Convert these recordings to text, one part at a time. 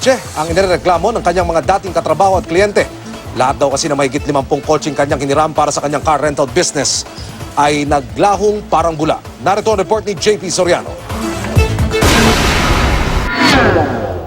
kotse ang inireklamo ng kanyang mga dating katrabaho at kliyente. Lahat daw kasi na mahigit 50 kotseng kanyang hiniram para sa kanyang car rental business ay naglahong parang bula. Narito ang report ni JP Soriano.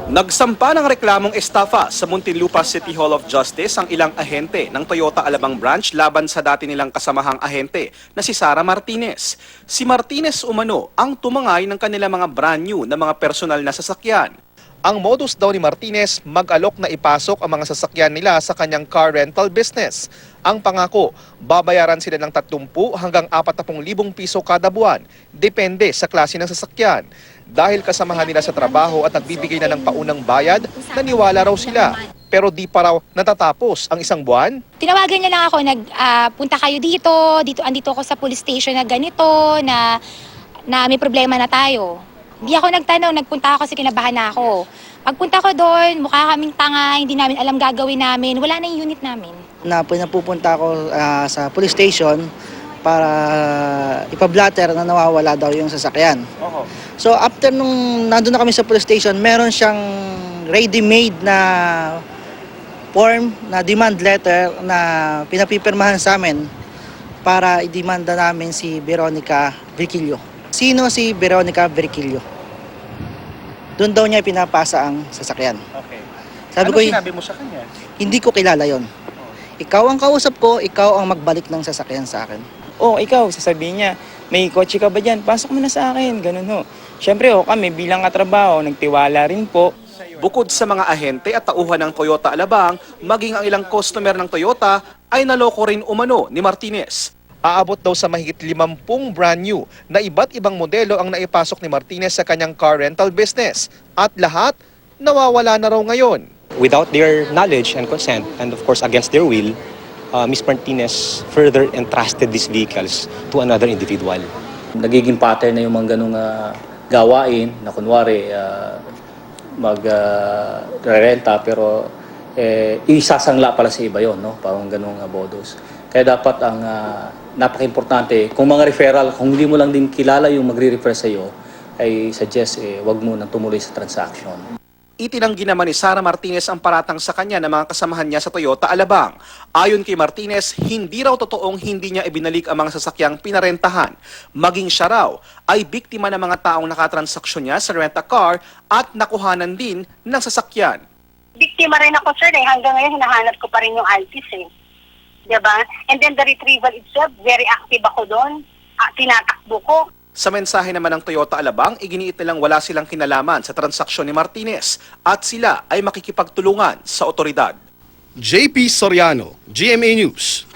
Nagsampa ng reklamong estafa sa Muntinlupa City Hall of Justice ang ilang ahente ng Toyota Alabang branch laban sa dati nilang kasamahang ahente na si Sara Martinez. Si Martinez umano ang tumangay ng kanilang mga brand new na mga personal na sasakyan. Ang modus daw ni Martinez, mag-alok na ipasok ang mga sasakyan nila sa kanyang car rental business. Ang pangako, babayaran sila ng 30 hanggang 40,000 piso kada buwan, depende sa klase ng sasakyan. Dahil kasamahan nila sa trabaho at nagbibigay na ng paunang bayad, naniwala raw sila. Pero di pa raw natatapos ang isang buwan. Tinawagan niya lang ako, punta kayo andito ako sa police station na ganito, na may problema na tayo. Hindi ako nagtanong, nagpunta ako kasi kinabahan na ako. Pagpunta ko doon, mukha kaming tanga, hindi namin alam gagawin namin, wala na yung unit namin. Napupunta ako sa police station para ipablatter na nawawala daw yung sasakyan. So after nung nandun na kami sa police station, meron siyang ready-made na form na demand letter na pinapipirmahan sa amin para i-demanda namin si Veronica Virquillo. Sino si Veronica Virquillo? Doon daw niya pinapasa ang sasakyan. Okay. Sabi ko, sinabi mo sa kanya? hindi ko kilala yon. Ikaw ang kausap ko, ikaw ang magbalik ng sasakyan sa akin. Ikaw, sasabihin niya, may kotse ka ba dyan? Pasok mo na sa akin, ganun ho. Siyempre kami bilang katrabaho, nagtiwala rin po. Bukod sa mga ahente at tauhan ng Toyota Alabang, maging ang ilang customer ng Toyota ay naloko rin umano ni Martinez. Aabot daw sa mahigit 50 brand new na iba't ibang modelo ang naipasok ni Martinez sa kanyang car rental business. At lahat, nawawala na raw ngayon. Without their knowledge and consent, and of course against their will, Ms. Martinez further entrusted these vehicles to another individual. Nagiging pattern na yung mga ganung gawain na kunwari mag-renta pero isasangla pala sa iba yon, no? Parang ganung modus. Kaya dapat ang napaka-importante, kung mga referral, kung hindi mo lang din kilala yung magre-refer sa iyo, ay suggest wag mo nang tumuloy sa transaction. Itinanggi naman ni Sara Martinez ang paratang sa kanya ng mga kasamahan niya sa Toyota Alabang. Ayon kay Martinez, hindi raw totoong hindi niya ibinalik ang mga sasakyang pinarentahan. Maging siya raw ay biktima ng mga taong nakatransaksyon niya sa rent-a-car at nakuhanan din ng sasakyan. Biktima rin ako, sir, hanggang ngayon hinahanap ko pa rin yung Altis, Diba? And then the retrieval itself, very active ako doon. Tinatakbo ko. Sa mensahe naman ng Toyota Alabang, iginiit nilang wala silang kinalaman sa transaksyon ni Martinez at sila ay makikipagtulungan sa otoridad. JP Soriano, GMA News.